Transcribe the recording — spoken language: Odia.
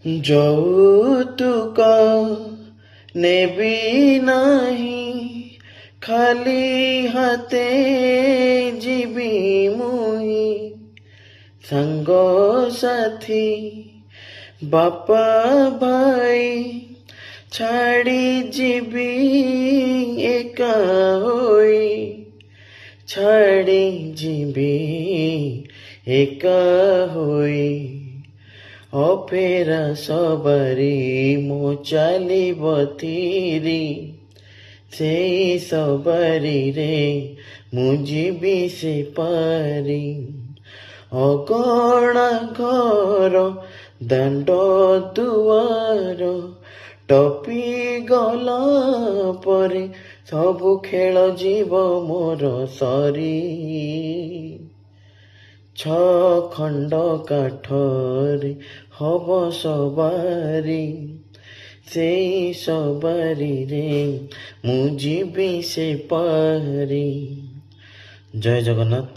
ଯୌତୁକ ନେବି ନାହିଁ, ଖାଲି ହାତେ ଯିବି ମୁଇଁ। ସାଙ୍ଗସାଥୀ ବାପା ଭାଇ ଛାଡ଼ି ଯିବି ଏକା ହୋଇ, ଛାଡ଼ି ଯିବି ଏକା ହୋଇ। ଅପେରା ସବାରି ମୋ ଚାଲିବ ଥିରି, ସେଇ ସବାରିରେ ମୁଁ ଯିବି ସେ ପାରି। ଅଗଣା ଘର ଦାଣ୍ଡ ଦୁଆର ଟପି ଗଲା ପରେ, ସବୁ ଖେଳ ଯିବ ମୋର ସରି। ଖଣ୍ଡ କାଠରେ ହବ ସବାରି, ସେଇ ସବାରିରେ ମୁଁ ଯିବି ସେ ପାରି। ଜୟ ଜଗନ୍ନାଥ।